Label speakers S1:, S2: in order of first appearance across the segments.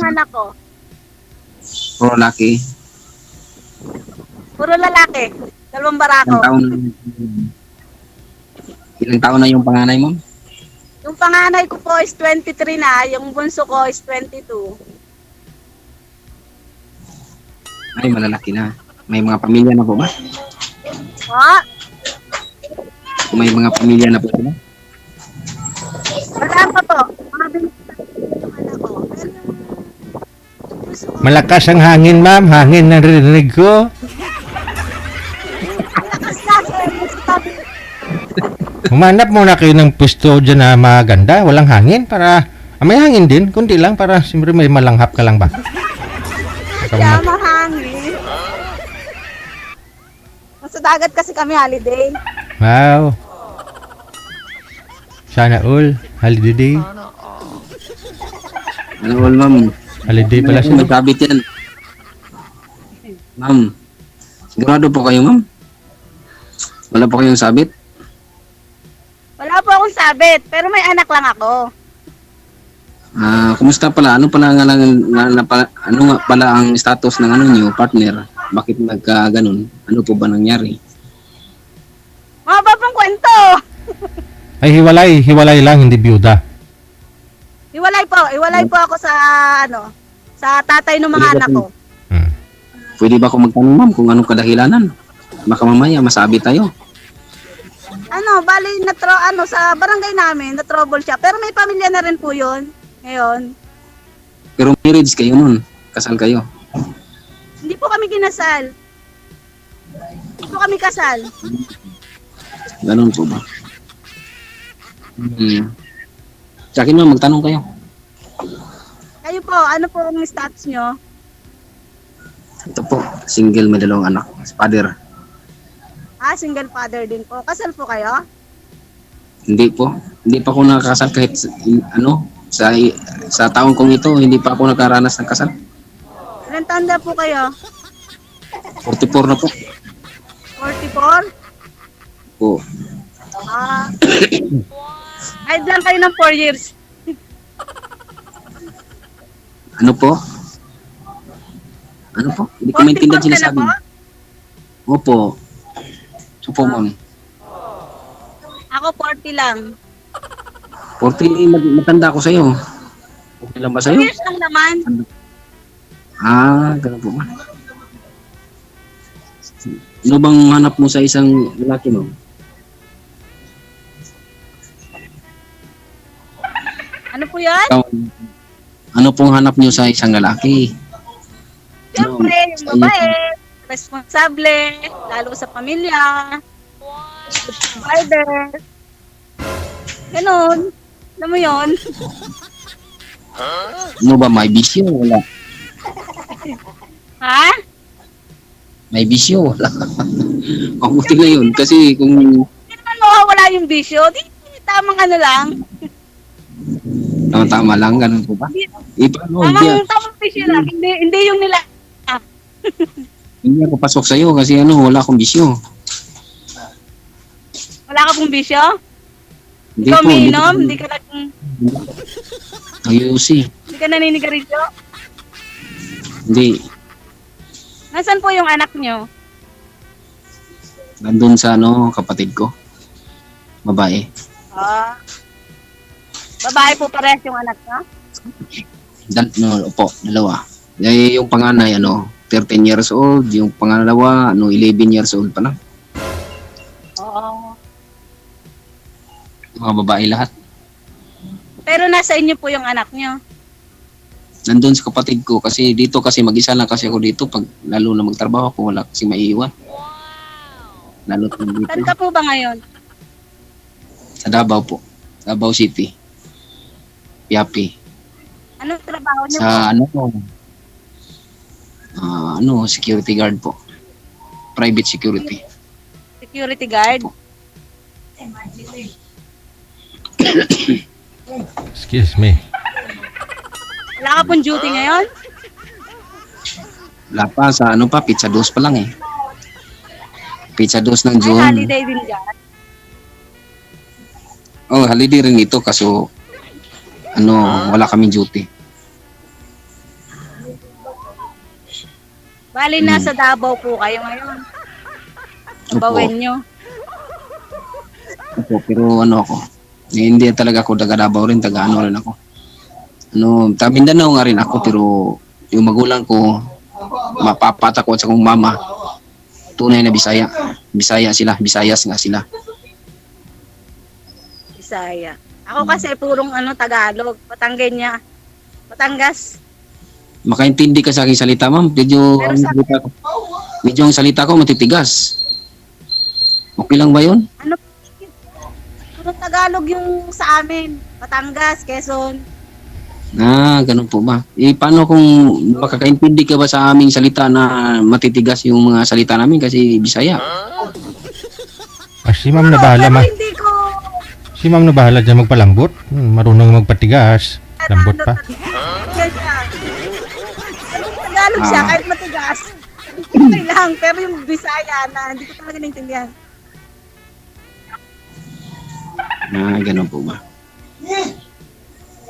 S1: anak ko?
S2: Puro laki.
S1: Puro lalaki. Dalawang barako.
S2: Ilang taon na yung panganay mo?
S1: Yung panganay ko po is 23 na, yung bunso ko is 22.
S2: Ay, malalaki na. May mga pamilya na po ba?
S1: Ha?
S2: May mga pamilya na po ba?
S1: Wala pa po. Mga yung anak ko.
S3: Malakas ang hangin, ma'am. Hangin na narinig ko.
S1: Lakas na, sir. Sa tabi.
S3: Humanap muna kayo ng pwesto dyan na maganda. Walang hangin para... may hangin din. Kunti lang para siyempre may malanghap ka lang ba?
S1: Kaya mahangin. Nasa dagat kasi kami holiday.
S3: Wow. Sana all. Holiday.
S2: Ano all, ma'am?
S3: Holiday pala siya.
S2: May sabit yan. Ma'am, sigurado po kayo, ma'am? Wala po kayong sabit?
S1: Wala po akong sabit, pero may anak lang ako.
S2: Kumusta pala? Ano pala ano nga pala ang status ng ano niyo, partner? Bakit nagka-ganun? Ano po ba nangyari?
S1: Mababang kwento.
S3: Ay, hiwalay. Hiwalay lang, hindi byuda.
S1: Iwalay po ako sa sa tatay ng mga anak ko.
S2: Pwede ba ako magtanong, ma'am, kung anong kadahilanan? Baka mamaya masabi tayo.
S1: Bali sa barangay namin, na trouble siya. Pero may pamilya na rin po 'yon. Ngayon,
S2: Pero marriage kayo nun? Kasal kayo?
S1: hindi po kami kinasal. Hindi po kami kasal.
S2: Ganun po ba? Sa akin, ma'am, magtanong kayo.
S1: Kayo po, ano po ang status nyo?
S2: Ito po, single, may dalawang anak. Father.
S1: Single father din po. Kasal po kayo?
S2: Hindi po. Hindi pa ako nakakasal kahit sa taong kong ito, hindi pa ako nakaranas ng kasal.
S1: Ilan taon na po kayo?
S2: 44 na po.
S1: 44?
S2: Po.
S1: Kahit lang kayo ng 4 years.
S2: Ano po? Ano po? Hindi ko maintindihan
S1: 44 ka na
S2: sinasabi.
S1: po?
S2: Opo. Opo, ma'am.
S1: Ako 40 lang.
S2: 40, matanda ako sa'yo. Okay lang ba
S1: 4
S2: sa'yo?
S1: years lang naman.
S2: Ganun po ba? Ano bang hanap mo sa isang lalaki, ma'am?
S1: Ano po yan?
S2: Ano pong hanap niyo sa isang lalaki?
S1: Siyempre, yung babae, responsable, lalo sa pamilya, provider. Ganon. Alam mo yun?
S2: Ano ba, may bisyo? Wala.
S1: Ha?
S2: May bisyo? Wala. Mabuti na yun. Kasi kung...
S1: Hindi naman mawawala yung bisyo. Di, tamang ano lang.
S2: Tama lang, ganun po ba?
S1: Tamang bisyo lang. Hindi yung nila.
S2: Hindi ako pasok sa'yo kasi wala akong bisyo.
S1: Wala ka pong bisyo?
S2: Hindi
S1: Ikaw
S2: po.
S1: umiinom? Hindi ka lang...
S2: Ayusi.
S1: Hindi ka naninigarilyo?
S2: Hindi.
S1: Nasaan po yung anak nyo?
S2: Nandun sa kapatid ko. Babae.
S1: Babae po parehas yung anak nyo?
S2: Opo, dalawa. Yung panganay, 13 years old. Yung pangalawa, 11 years old pa lang.
S1: Oo.
S2: Mga babae lahat.
S1: Pero nasa inyo po yung anak nyo?
S2: Nandun sa kapatid ko kasi dito kasi mag-isa lang kasi ako dito pag lalo na magtrabaho ako wala kasi maiiwan. Lalo dito.
S1: Saan ka po ba ngayon?
S2: Sa Davao po. Davao City. Piapi.
S1: Anong trabaho nyo
S2: Sa
S1: po?
S2: security guard po. Private security.
S1: Security guard?
S3: Excuse me.
S1: Wala ka pong duty ngayon?
S2: Wala pa sa pizza dos pa lang eh. Pizza dos ng
S1: Ay,
S2: June.
S1: holiday din dyan.
S2: Holiday rin ito kaso wala kaming duty.
S1: Bali nasa Davao po kayo ngayon.
S2: Opo.
S1: Bawenyo.
S2: Opo, pero ano ako, hindi talaga ako taga Davao rin, taga ano rin ako. Ano, taga Mindanao nga rin ako, pero yung magulang ko, mapapata ko sa kong mama, tunay na Bisaya. Bisaya sila, Bisayas nga sila.
S1: Bisaya. Ako kasi purong Tagalog, Batanggenya. Batangas.
S2: Makaintindi ka sa aking salita, ma'am.
S1: Pero sa-
S2: Medyo ang salita ko matitigas. Okay lang ba yun?
S1: Purong Tagalog yung sa amin. Batangas, Quezon.
S2: Ganun po ba? Paano kung makakaintindi ka ba sa aming salita na matitigas yung mga salita namin kasi Bisaya?
S3: Si ma'am na bahala
S1: Pero
S3: ma.
S1: hindi ko
S3: Si ma'am na bahala dyan magpalambot. Marunong magpatigas. Lambot pa.
S1: Yan siya. Tagalog siya, kahit matigas. Okay lang, pero yung Bisaya na hindi ko talaga naintindihan.
S2: Ganun po ba?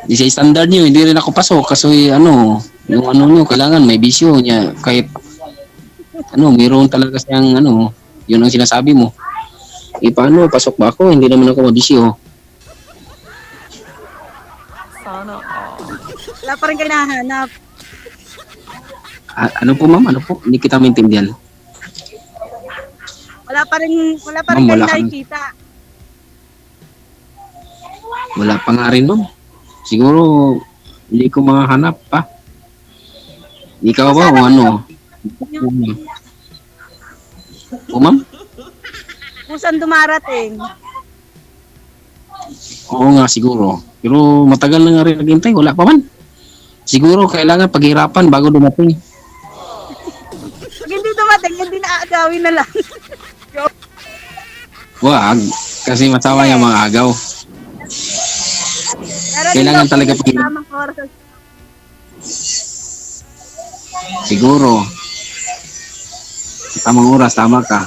S2: Di sa standard nyo, hindi rin ako pasok kasi yung nyo, kailangan may bisyo niya. Kahit mayroon talaga siyang yun ang sinasabi mo. Paano, pasok ba ako? Hindi naman ako mabisyo.
S1: Wala pa rin kayo nahanap.
S2: Ano po ma'am? Ano po? Hindi kita maintindihan.
S1: Wala pa rin
S2: Ma'am,
S1: kayo
S2: wala kang-
S1: nakikita.
S2: Wala pa nga rin ma'am. Siguro, hindi ko mahanap pa. Ikaw ba o ano? O ma'am?
S1: Kung saan dumarating.
S2: Oo nga siguro. Pero matagal na nga rin naghintay. Wala pa man. Siguro kailangan paghirapan bago dumating.
S1: Pag hindi dumating, hindi na aagawin na lang.
S2: Wag. Kasi masawa yung mga agaw.
S1: Pero
S2: Kailangan
S1: dito,
S2: talaga
S1: sa
S2: pag-
S1: tamang oras.
S2: Siguro. Sa tamang oras, tama ka.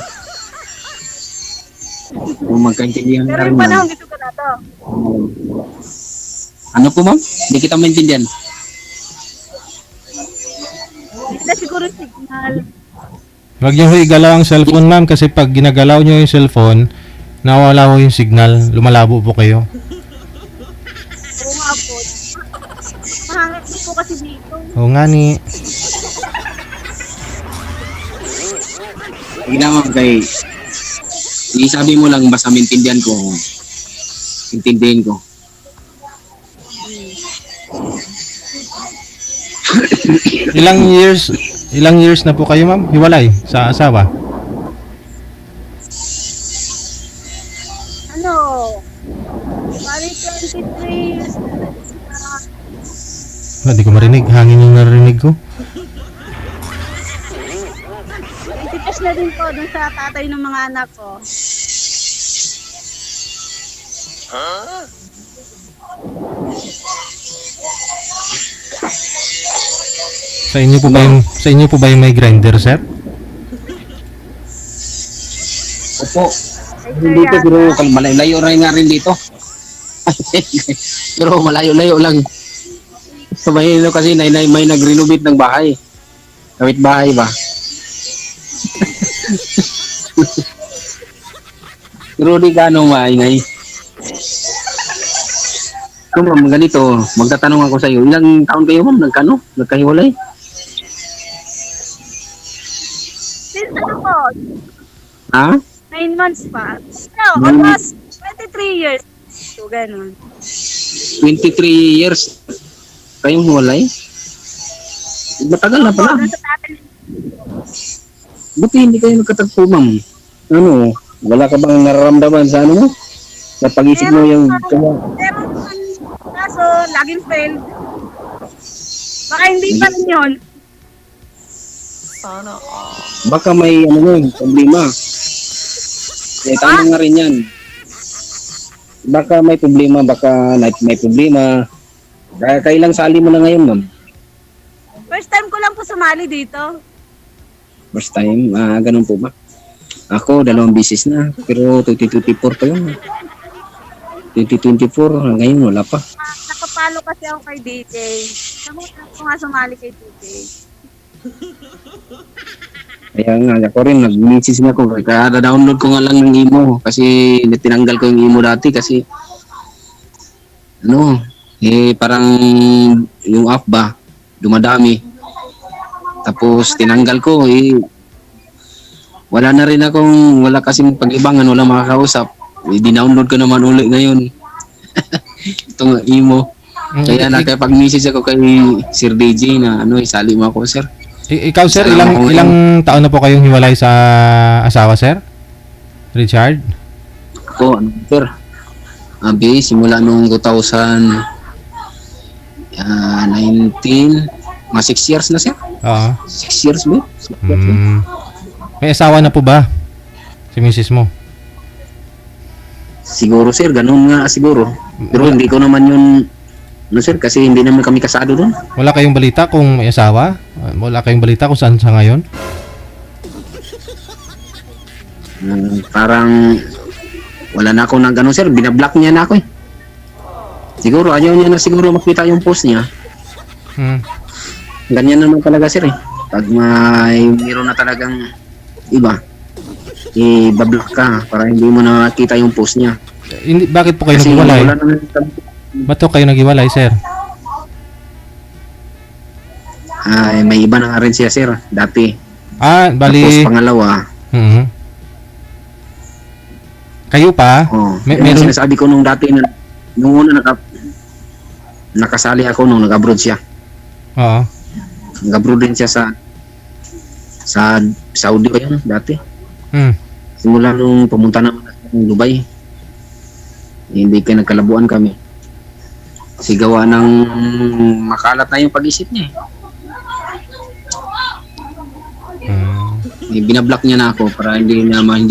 S2: Kung magkaintindihan
S1: Pero
S2: na rin
S1: yung
S2: ma'am.
S1: panahon, gusto ko na to.
S2: Ano po ma'am? Hindi kita maintindihan.
S1: Hindi na siguro signal.
S3: Huwag niyo ho igalaw ang cellphone ma'am kasi pag ginagalaw niyo yung cellphone, nawala ho yung signal. Lumalabo po kayo.
S1: Oo nga po. Mahangit po kasi dito.
S3: Oo nga ni.
S2: Kailangan kay isabi mo lang basta maintindihan ko. Intindihin ko.
S3: Ilang years na po kayo ma'am? Hiwalay sa asawa?
S1: Bali 23 years na.
S3: Hindi ko marinig. Hangin yung narinig ko.
S1: 20 years na din po dun sa tatay ng mga anak ko.
S3: Sa inyo po ba yung may grinder, sir?
S2: Opo. Dito pero malayo rin nga rin dito. Pero malayo-layo lang. So may kasi may nag-renovate ng bahay. Kawit bahay ba? Pero di ganong maingay. Kung ma'am, ganito, magtatanong ako sa iyo, ilang taon kayo ma'am, nagkahiwalay?
S1: Since ano po,
S2: Ha?
S1: 9 months pa. No, almost 23 years. So, ganun.
S2: 23 years kayong hiwalay? Matagal na pala.
S1: Dun sa tatay.
S2: Buti hindi kayo nagkatagpo, ma'am. Ano, wala ka bang nararamdaman sa ano mo? Sa pag-isip mo yung...
S1: Meron kaso, laging fail. Baka hindi pa rin yun.
S2: Baka may ano mo, problema. Tama nga rin yan. Baka may problema, baka may problema. Kailang sali mo na ngayon, ma'am?
S1: First time ko lang po sumali dito.
S2: First time? Ganun po ba? Ako, 2 bisis na. Pero 2024 pa yun. 2024, ngayon wala pa.
S1: Nakapalo kasi ako kay DJ. Namutan ko nga sumali kay DJ.
S2: Kaya nga, ako rin, nag-message nga ako. Kaya na-download ko nga lang ng imo. Kasi tinanggal ko yung imo dati kasi, parang yung app ba, dumadami. Tapos tinanggal ko, wala na rin akong, wala kasing pag-ibangan, wala makakausap. Dinownload ko naman ulit ngayon. Itong imo. Kaya nakapag-message ako kay Sir DJ na isali mo ako, sir.
S3: Ikaw, sir, ilang taon na po kayong hiwalay sa asawa, sir? Richard?
S2: Ako, sir. Simula nung 2019, mga 6 years na, sir.
S3: Oo.
S2: 6 years ba? 6 years na.
S3: May asawa na po ba si misis mo?
S2: Siguro, sir. Ganun nga siguro. Pero hindi ko naman yun, sir, kasi hindi naman kami kasado doon.
S3: Wala kayong balita kung may asawa? Wala kayong balita kung saan sa ngayon?
S2: Parang wala na ako ng gano'n, sir. Binablock niya na ako eh. Siguro, ayaw niya na siguro makita yung post niya. Ganyan naman talaga, sir eh. Pag mayroon na talagang iba, i-block ka para hindi mo na makita yung post niya.
S3: Bakit po kayo naghiwalay? Ba't po kayo naghiwalay, sir?
S2: May iba na nga rin siya, sir. Dati.
S3: Bali...
S2: Tapos pangalawa.
S3: Kayo pa?
S2: Meron sinasabi ko nung dati na nung una nakasali ako nung nag-abroad siya.
S3: Oo.
S2: Nag-abroad din siya sa Saudi ba yun dati? Simula nung pumunta naman ng Dubai. Hindi ka nagkalabuan kami. Sigawa ng makalat na yung pag-isip niya binablock niya na ako para hindi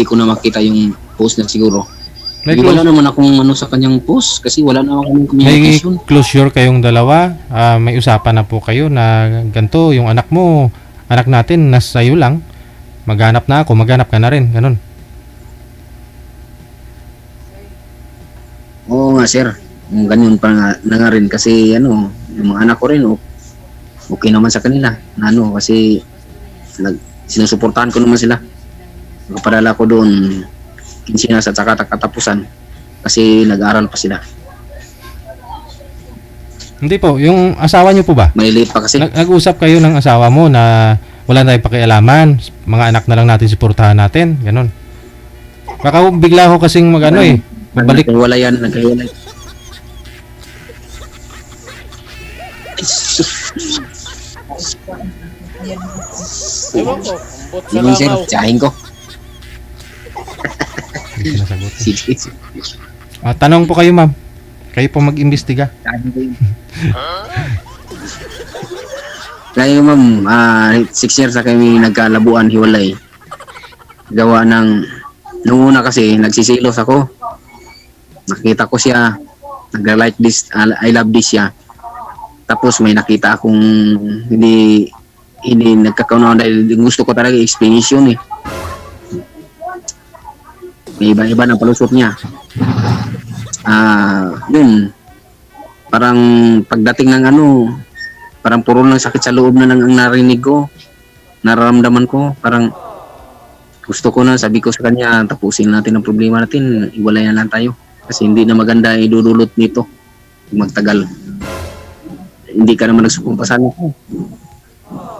S2: ko na makita yung post na siguro. Wala naman akong sa kanyang post kasi wala na akong communication.
S3: May closure kayong dalawa? May usapan na po kayo na ganito, yung anak mo, anak natin, nasa iyo lang. Maghanap na ako, maghanap ka na rin. Ganun.
S2: Oo nga, sir. Ganyan pa nga rin kasi yung mga anak ko rin okay naman sa kanila. Kasi sinusuportahan ko naman sila. Nagpadala ko doon 15 na sa katapusan kasi nag-aaral pa sila.
S3: Hindi po, yung asawa niyo po ba?
S2: Maliliit pa kasi.
S3: Nag-usap kayo ng asawa mo na wala na tayong pakialaman, mga anak na lang natin suportahan natin, ganun. Baka bigla ko kasing babalik.
S2: Naghiwalayan. Yung sir, tsahin ko. Sige.
S3: Tanong po kayo, ma'am. Kayo po mag-imbestiga.
S2: Kaya ma'am, 6 years na kami nagkalabuan, hiwalay. Gawa ng, nung una kasi, nagsisilos ako. Nakita ko siya, nag-like this, I love this siya. Tapos may nakita akong hindi nagkakaunawan dahil gusto ko talaga explanation eh. May iba-iba ng palusot niya. Yun. Parang pagdating ng parang puro lang sakit sa loob na ang narinig ko. Nararamdaman ko. Parang gusto ko na, sabi ko sa kanya, tapusin natin ang problema natin. Iwalayan lang tayo. Kasi hindi na maganda idudulot nito. Magtagal. Hindi ka naman nagsukumpasan ako.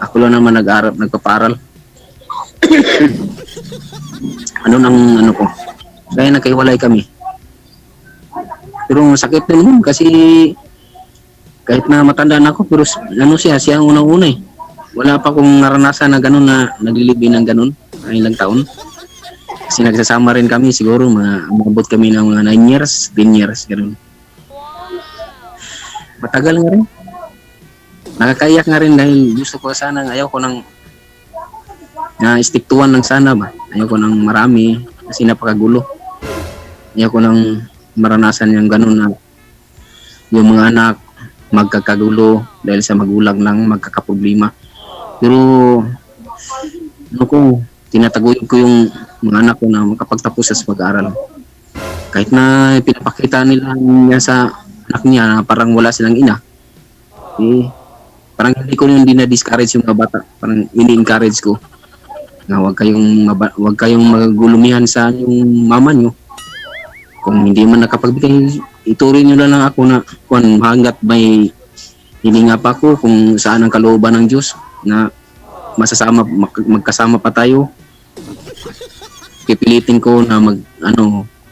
S2: Ako lang naman nagpaparal. Ko. Kaya nagkaiwalay kami. Pero sakit na naman kasi kahit na matanda na ako, pero siya ang unang-una eh. Wala pa akong naranasan na gano'n na naglilibin ng gano'n, ilang taon. Kasi nagsasama rin kami, siguro umabot kami ng mga 9 years, 10 years, gano'n. Matagal nga rin. Nakakaiyak nga rin dahil gusto ko sana, ayaw ko stick to one lang sana ba. Ayaw ko ng marami kasi napakagulo. Ayaw ko nang maranasan yung gano'n na yung mga anak magkakagulo dahil sa magulang lang magkakaproblema. Pero tinataguyod ko yung mga anak ko na makapagtapos sa pag-aaral. Kahit na pinapakita nila niya sa anak niya na parang wala silang ina. parang hindi ko yung discourage yung mga bata. Parang ini-encourage ko na wag kayong magulumihan sa yung mama nyo. Kung hindi man nakapagbigay, ituring nyo lang ako na kung hanggat may hininga pa ako kung saan ang kalooban ng Diyos na magkasama pa tayo. Pipilitin ko na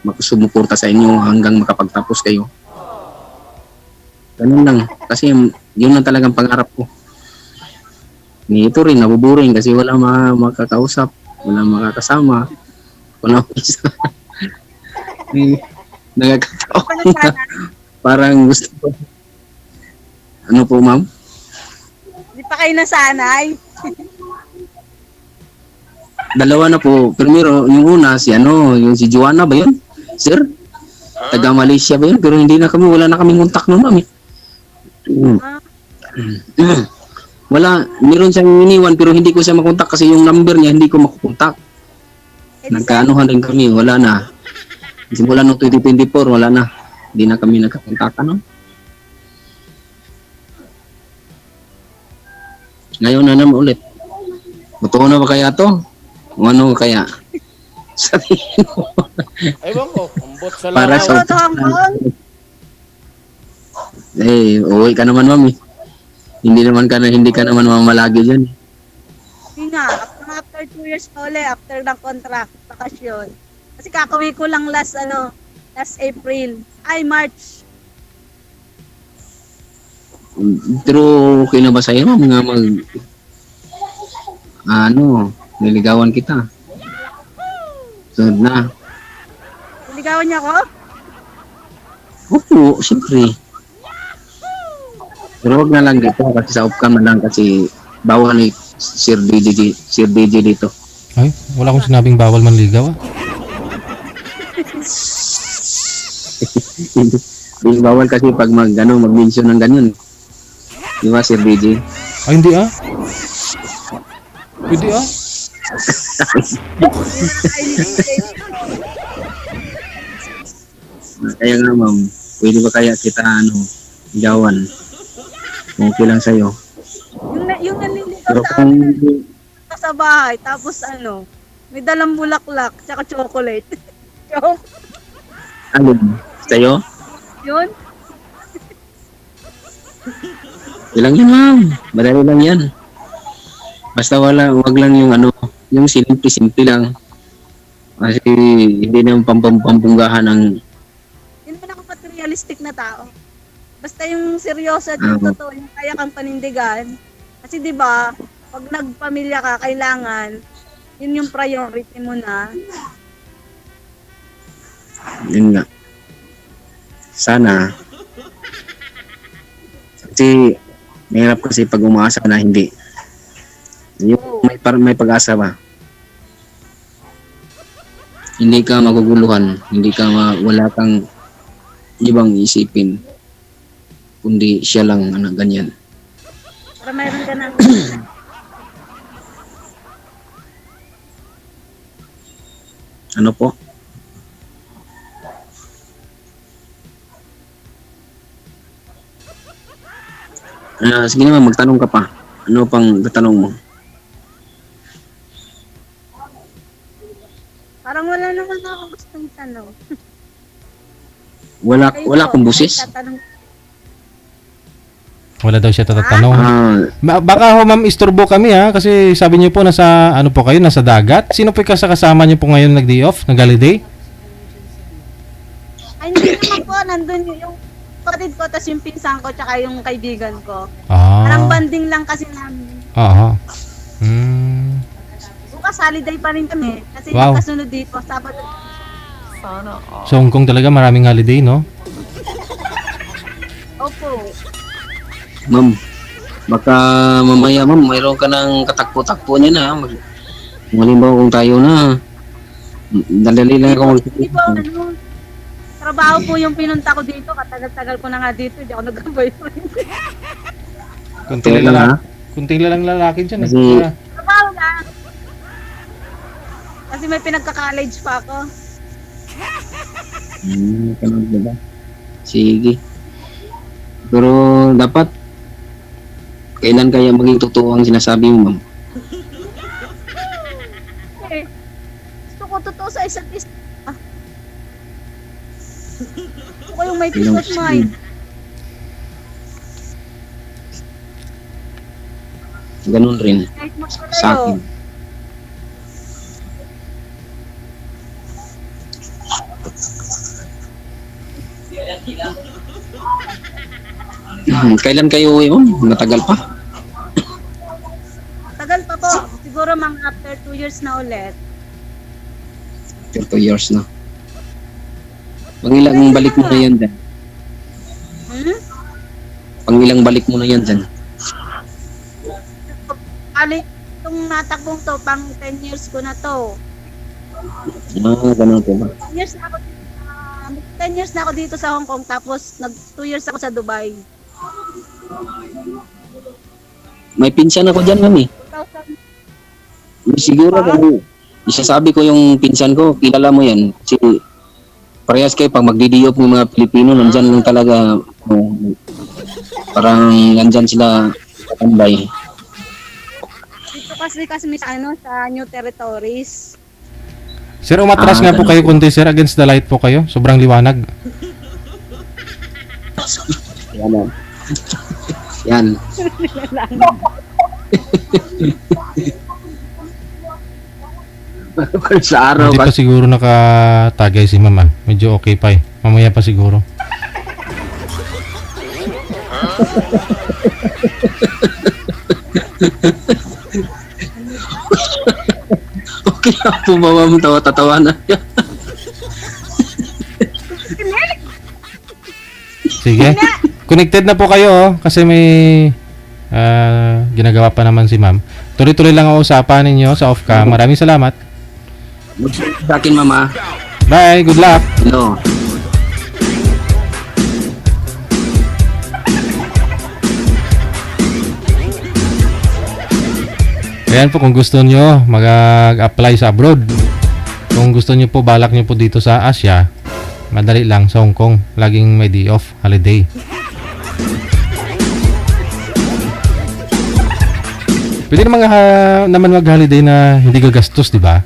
S2: magsumuporta sa inyo hanggang makapagtapos kayo. Ganun lang. Kasi yun lang talagang pangarap ko. Ito rin, nabuburing kasi wala makakausap, wala makakasama, wala isa. Nagkakataon na parang gusto ko. Ano po, ma'am?
S1: Hindi pa kayo nasanay.
S2: Dalawa na po. Primero, yung una, yung si Joanna ba yun? Sir? Taga Malaysia ba yun? Pero hindi na kami, wala na kaming kontak noon, ma'am. Wala, meron siyang iniwan pero hindi ko siya makontak kasi yung number niya hindi ko makukontak. Nagkaanuhan rin kami, wala na. Simula noong 2024, wala na. Hindi na kami nagkakontakan, no? Ngayon na naman ulit. Totoo na ba kaya to? O ano kaya? Sabihin mo.
S4: Ewan ko, umbot sa
S2: Para
S4: laraw.
S2: sa... Uwi ka naman, mami. Hindi ka naman mamalagi dyan.
S1: Hindi nga, after 2 years pa ulit, after ng contract, bakasyon. Kasi kakauwi ko lang last April. March.
S2: Pero okay na ba sa'yo, ma'am, nga niligawan kita. Sunod na.
S1: Niligawan niya ako?
S2: Oo, siyempre. Pero wag na lang dito kasi sa off-cam na lang kasi bawal ni Sir DJ dito.
S3: Ay, wala akong sinabing bawal manligaw ah.
S2: Hindi bawal kasi pag mag-mention ng ganyan. Di ba, Sir DJ?
S3: Ay, hindi ah. Pwede ah.
S2: Kaya nga, ma'am, pwede ba kaya kita, ligawan? Okay lang sa'yo.
S1: Yung nanliligaw
S2: Pero
S1: sa
S2: kung,
S1: amin sa bahay, tapos may dalang bulaklak, tsaka chocolate.
S2: sa'yo?
S1: Yun?
S2: Ilang yan, ma'am. Madali lang yan. Basta wag lang yung simple lang. Kasi hindi naman pampunggahan ng...
S1: Yun naman ako materialistic na tao. Basta yung seryoso at yung totoo, yung kaya kang panindigan. Kasi di ba pag nagpamilya ka, kailangan, yun yung priority mo na.
S2: Yun nga. Sana. Kasi, mahirap kasi pag umaasa na hindi. Yung may pag-asa ba? Hindi ka maguguluhan. Wala kang ibang isipin. Kundi siya lang, ganyan.
S1: Para mayroon ka ng...
S2: Ano po? Sige naman, magtanong ka pa. Ano pang tatanong mo?
S1: Parang wala naman ako gustong tanong.
S2: Wala akong busis?
S3: Wala daw siya tatanong.
S2: Ah,
S3: Baka ho ma'am, isturbo kami ha kasi sabi niyo po nasa nasa dagat. Sino po kasama niyo po ngayon nag-day off, nag-holiday?
S1: Ay, hindi naman po, nandun yung kapatid ko, tas yung pinsan ko, tsaka yung kaibigan ko.
S3: Ah.
S1: Parang banding lang kasi namin.
S3: Aha.
S1: Bukas holiday pa rin kami. Kasi
S3: Wow.
S1: yung kasunod dito, Sabado.
S3: So Hong Kong talaga maraming holiday, no?
S1: Opo.
S2: ma'am, baka mamaya, ma'am, mayroon ka ng katakpo-takpo niya na. Halimbawa kung tayo na, dali lang ako
S1: Hindi po, trabaho po yung pinunta ko dito. Katagal-tagal ko na nga dito. Hindi ako nag-boyfriend.
S3: Kunting lang lalaki dyan.
S2: Kasi-
S3: Eh.
S1: Trabaho lang. Kasi may pinagka-college pa ako.
S2: Ganun diba? Sige. Pero dapat Kailan kaya maging totoo ang sinasabi mo, ma'am?
S1: Eh, gusto ko totoo sa isa't isa. Gusto ko yung may peace of mind.
S2: Ganun rin
S1: Kahit
S2: sa
S1: magkalayo.
S2: akin. Kailan kayo uwi, ma'am? Matagal pa?
S1: Tagal pa po. Siguro mga after 2 years na ulit.
S2: After 2 years na. Pangilang balik mo na yan dyan?
S1: Hmm?
S2: Pangilang balik mo na yan dyan?
S1: Ali, itong natakbong to, pang 10 years ko na to.
S2: Ganun po ba?
S1: 10 years na ako, 10 years na ako dito sa Hong Kong, tapos 2 years ako sa Dubai.
S2: May pinsan ako dyan, ma'am eh.
S1: 2000,
S2: Siguro kung isasabi ko yung pinsan ko, kilala mo yan. Kasi parehas kayo pag magdidiyop ng mga Pilipino, nandyan lang talaga, parang nandyan sila katambay.
S1: dito kasi sa sa New Territories.
S3: Sir, umatras nga po kayo kunti, sir. Against the light po kayo. Sobrang liwanag.
S2: Yan, ma'am. Yan. Sa araw
S3: Hindi pa siguro nakatagay si mama. Medyo okay pa eh. Mamaya pa siguro.
S2: okay lang po, ma'am. Tawa-tatawa na.
S3: Sige. Connected na po kayo oh, kasi may ginagawa pa naman si ma'am. Tuloy-tuloy lang ang usapan ninyo sa off-cam. Maraming salamat.
S2: Sa akin, mama.
S3: Bye. Good luck.
S2: Hello.
S3: Ayan po kung gusto nyo mag-apply sa abroad. Kung gusto nyo po, balak nyo po dito sa Asia, madali lang sa Hong Kong. Laging may day off, holiday. Pwede naman mag-holiday na hindi gagastos, di ba?